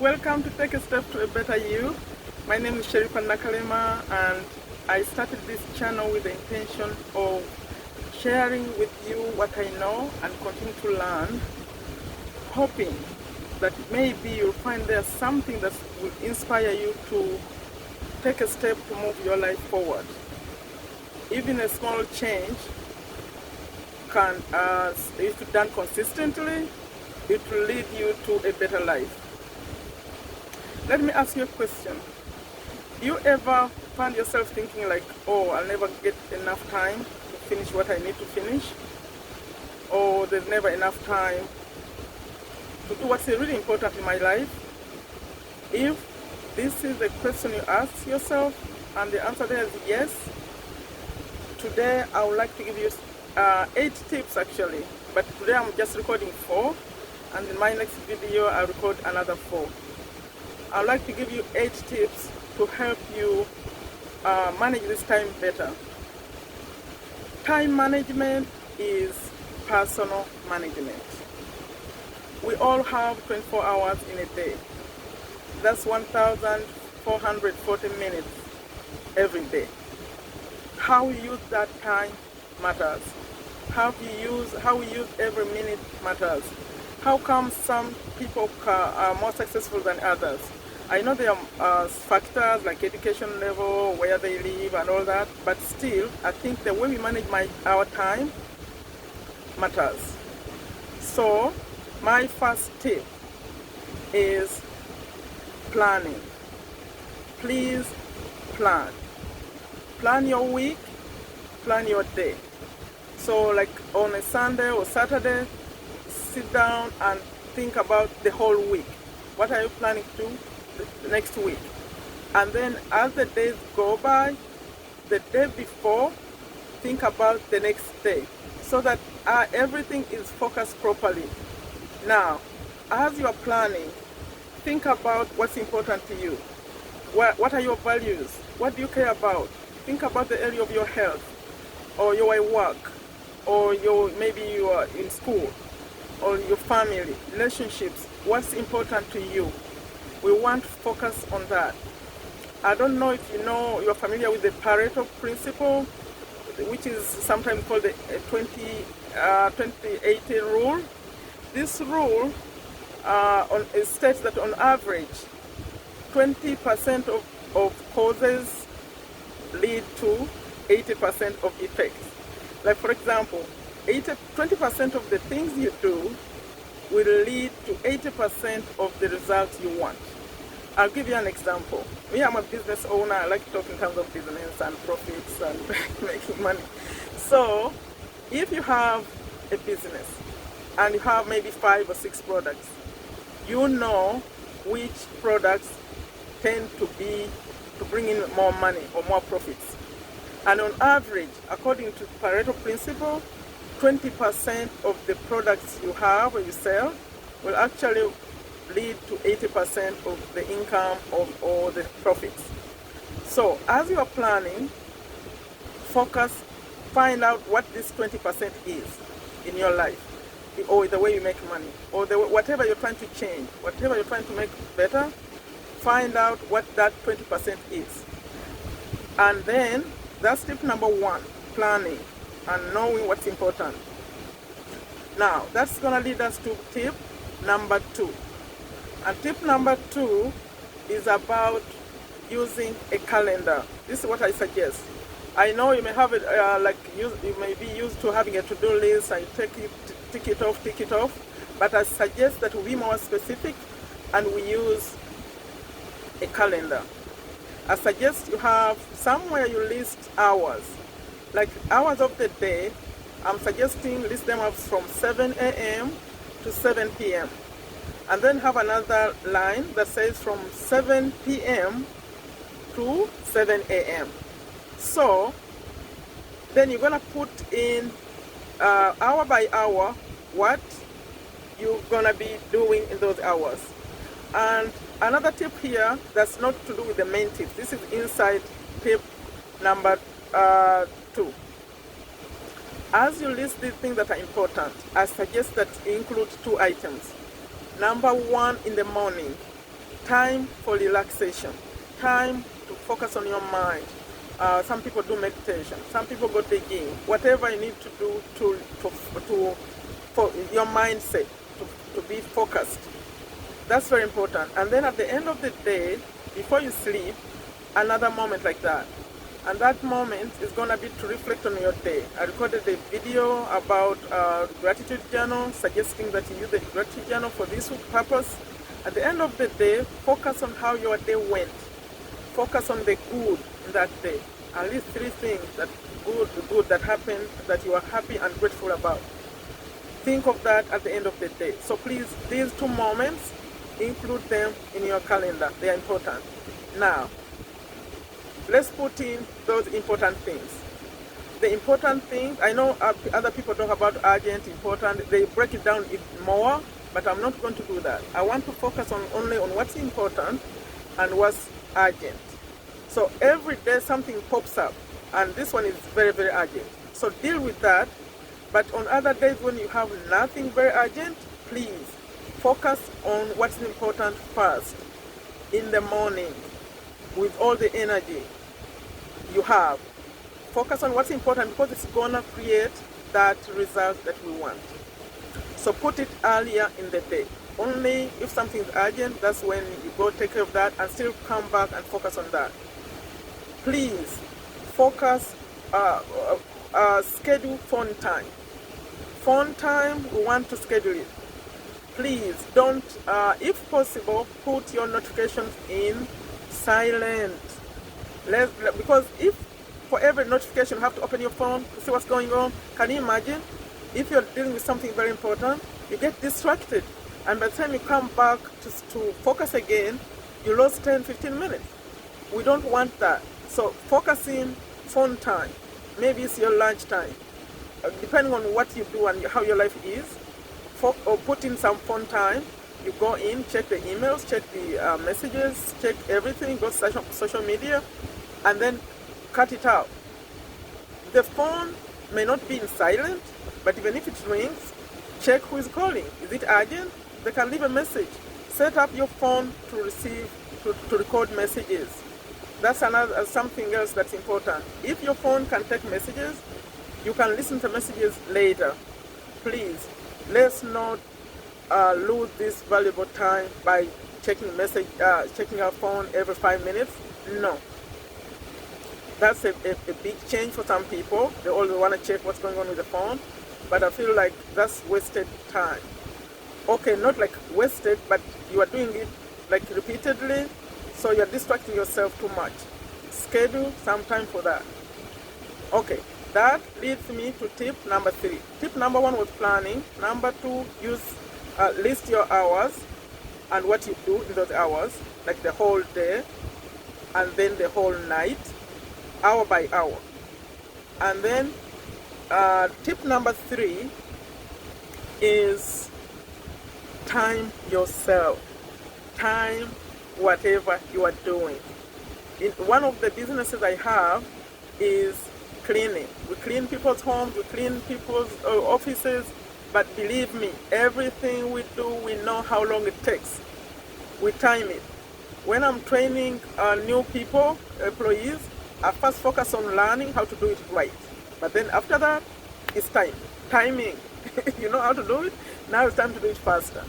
Welcome to Take a Step to a Better You. My name is Sherifa Nakalema, and I started this channel with the intention of sharing with you what I know and continue to learn, hoping that maybe you'll find there's something that will inspire you to take a step to move your life forward. Even a small change can, if done consistently, it will lead you to a better life. Let me ask you a question. Do you ever find yourself thinking like, oh, I'll never get enough time to finish what I need to finish? Or there's never enough time to do what's really important in my life? If this is the question you ask yourself and the answer there is yes, today I would like to give you 8 tips actually. But today I'm just recording 4, and in my next video I'll record another 4. I'd like to give you 8 tips to help you manage this time better. Time management is personal management. We all have 24 hours in a day. That's 1,440 minutes every day. How you use that time matters. How we use every minute matters. How come some people are more successful than others? I know there are factors like education level, where they live and all that, but still, I think the way we manage our time matters. So, my first tip is planning. Please plan. Plan your week, plan your day. So like on a Sunday or Saturday, sit down and think about the whole week. What are you planning to do the next week? And then as the days go by, the day before, think about the next day, so that everything is focused properly. Now, as you are planning, think about what's important to you. What are your values? What do you care about? Think about the area of your health, or your work, or maybe you are in school, or your family, relationships. What's important to you? We want to focus on that. I don't know if you're familiar with the Pareto Principle, which is sometimes called the 20-80 rule. This rule states that on average, 20% of causes lead to 80% of effects. Like for example, 20% of the things you do will lead to 80% of the results you want. I'll give you an example. Me, I'm a business owner. I like to talk in terms of business and profits and making money. So, if you have a business and you have maybe 5 or 6 products, you know which products tend to bring in more money or more profits. And on average, according to Pareto Principle, 20% of the products you have or you sell will actually lead to 80% of the income or the profits. So as you are planning, find out what this 20% is in your life, or the way you make money, or whatever you're trying to change, whatever you're trying to make better, find out what that 20% is. And then that's tip number 1, planning and knowing what's important. Now, that's going to lead us to tip number 2. And tip number 2 is about using a calendar. This is what I suggest. I know you may have it you may be used to having a to-do list and you tick it off, but I suggest that we be more specific and we use a calendar. I suggest you have somewhere you list hours, like hours of the day. I'm suggesting list them up from 7 a.m. to 7 p.m. and then have another line that says from 7 p.m. to 7 a.m. So then you're gonna put in hour by hour what you're gonna be doing in those hours. And another tip here that's not to do with the main tip. This is inside tip number 2. As you list these things that are important, I suggest that you include 2 items. Number 1, in the morning, time for relaxation, time to focus on your mind. Some people do meditation, some people go to the gym, whatever you need to do for your mindset to be focused. That's very important. And then at the end of the day, before you sleep, another moment like that. And that moment is going to be to reflect on your day. I recorded a video about gratitude journal, suggesting that you use the gratitude journal for this purpose. At the end of the day, focus on how your day went. Focus on the good in that day. At least 3 things that good that happened that you are happy and grateful about. Think of that at the end of the day. So please, these 2 moments, include them in your calendar. They are important. Now, let's put in those important things. The important things, I know other people talk about urgent, important, they break it down even more, but I'm not going to do that. I want to focus only on what's important and what's urgent. So every day something pops up, and this one is very, very urgent. So deal with that. But on other days when you have nothing very urgent, please focus on what's important first in the morning with all the energy you have. Focus on what's important because it's gonna create that result that we want. So put it earlier in the day. Only if something is urgent, that's when you go take care of that and still come back and focus on that. Please focus, schedule phone time. Phone time, we want to schedule it. Please don't, if possible, put your notifications in silent. Because if for every notification you have to open your phone to see what's going on, can you imagine? If you're dealing with something very important, you get distracted. And by the time you come back to focus again, you lost 10-15 minutes. We don't want that. So focus in phone time. Maybe it's your lunch time. Depending on what you do and how your life is, or put in some phone time. You go in, check the emails, check the messages, check everything, go to social media, and then cut it out. The phone may not be in silent, but even if it rings, check who is calling. Is it urgent? They can leave a message. Set up your phone to receive, to record messages. That's something else that's important. If your phone can take messages, you can listen to messages later. Please, let's not lose this valuable time by checking our phone every 5 minutes. No. That's a big change for some people. They always want to check what's going on with the phone, but I feel like that's wasted time. Okay, not like wasted, but you are doing it like repeatedly, so you're distracting yourself too much. Schedule some time for that. Okay, that leads me to tip number 3. Tip number 1 was planning. Number 2, list your hours and what you do in those hours, like the whole day and then the whole night, hour by hour. And then tip number 3 is time yourself. Time whatever you are doing. In one of the businesses I have is cleaning. We clean people's homes, we clean people's offices, but believe me, everything we do, we know how long it takes. We time it. When I'm training new people, employees, I first focus on learning how to do it right. But then after that, it's timing. You know how to do it? Now it's time to do it faster.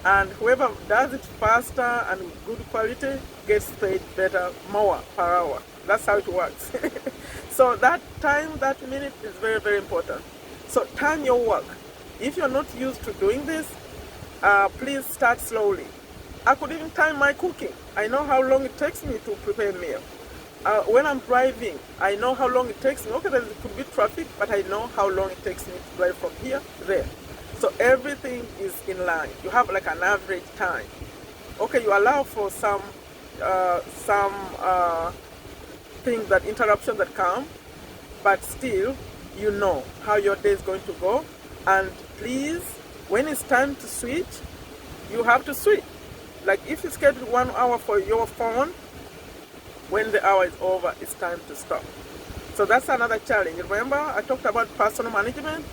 And whoever does it faster and with good quality gets paid better, more per hour. That's how it works. So that time, that minute is very, very important. So time your work. If you're not used to doing this, please start slowly. I could even time my cooking. I know how long it takes me to prepare a meal. When I'm driving, I know how long it takes me. Okay, there could be traffic, but I know how long it takes me to drive from here to there. So everything is in line. You have like an average time. Okay, you allow for some things, that interruptions that come, but still you know how your day is going to go. And please, when it's time to switch, you have to switch. Like if you schedule 1 hour for your phone, when the hour is over, it's time to stop. So that's another challenge. Remember, I talked about personal management.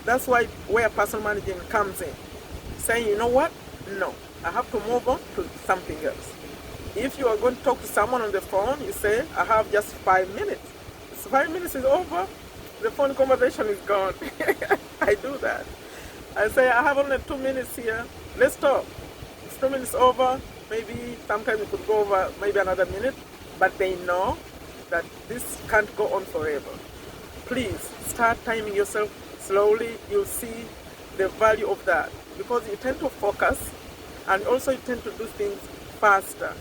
That's where personal management comes in. Saying, you know what? No, I have to move on to something else. If you are going to talk to someone on the phone, you say, I have just 5 minutes. So 5 minutes is over, the phone conversation is gone. I do that. I say, I have only 2 minutes here, let's talk. It's 2 minutes over, maybe sometimes it could go over maybe another minute, but they know that this can't go on forever. Please start timing yourself slowly. You'll see the value of that, because you tend to focus and also you tend to do things faster.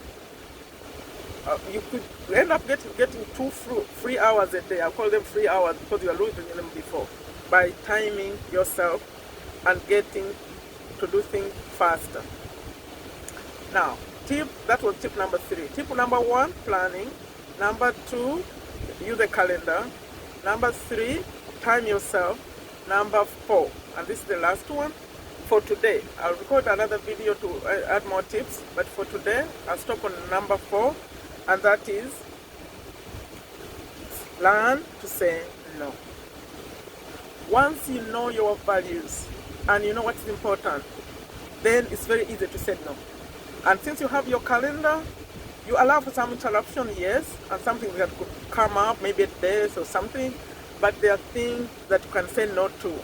You could end up getting 2 free hours a day. I call them free hours because you are losing them before, by timing yourself and getting to do things faster. Now, that was tip number 3. Tip number 1, planning. Number 2, use a calendar. Number 3, time yourself. Number 4, and this is the last one for today. I'll record another video to add more tips, but for today I'll stop on number 4, and that is learn to say no. Once you know your values and you know what's important, then it's very easy to say no. And since you have your calendar, you allow for some interruption, yes, and something that could come up, maybe a death or something, but there are things that you can say no to.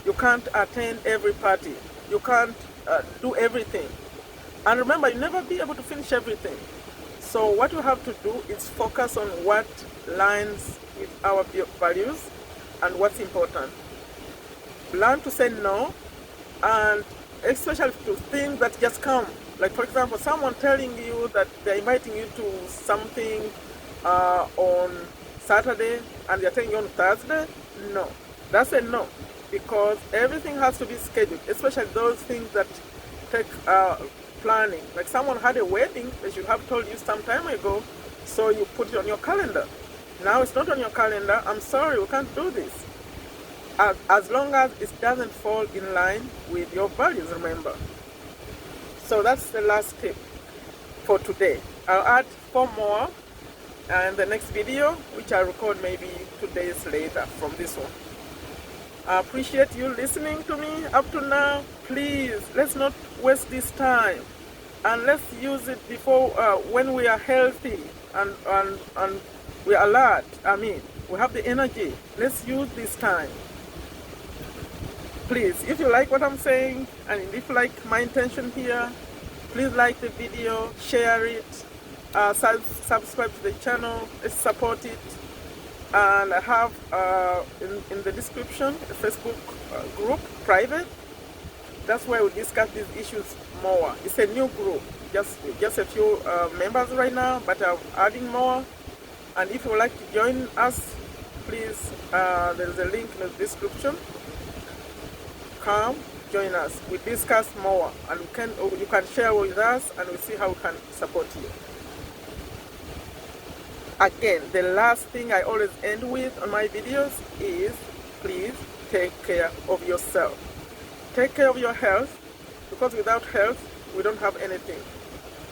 You can't attend every party. You can't do everything. And remember, you'll never be able to finish everything. So what you have to do is focus on what lines with our values and what's important. Learn to say no, and especially to things that just come. Like, for example, someone telling you that they're inviting you to something on Saturday and they're telling you on Thursday. No, that's a no, because everything has to be scheduled, especially those things that take planning. Like someone had a wedding, they should have told you some time ago, so you put it on your calendar. Now it's not on your calendar. I'm sorry, we can't do this. As long as it doesn't fall in line with your values, remember. So that's the last tip for today. I'll add 4 more in the next video, which I'll record maybe 2 days later from this one. I appreciate you listening to me up to now. Please, let's not waste this time, and let's use it before when we are healthy and we are alert. I mean, we have the energy. Let's use this time. Please, if you like what I'm saying and if you like my intention here, please like the video, share it, subscribe to the channel, let's support it. And I have in the description a Facebook group, private. That's where we discuss these issues more. It's a new group, just a few members right now, but I'm adding more. And if you would like to join us, please, there's a link in the description. Come join us. We discuss more, and you can share with us, and we see how we can support you. Again, the last thing I always end with on my videos is, please take care of yourself. Take care of your health, because without health, we don't have anything.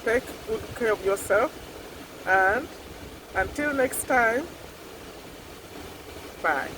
Take good care of yourself, and until next time, bye.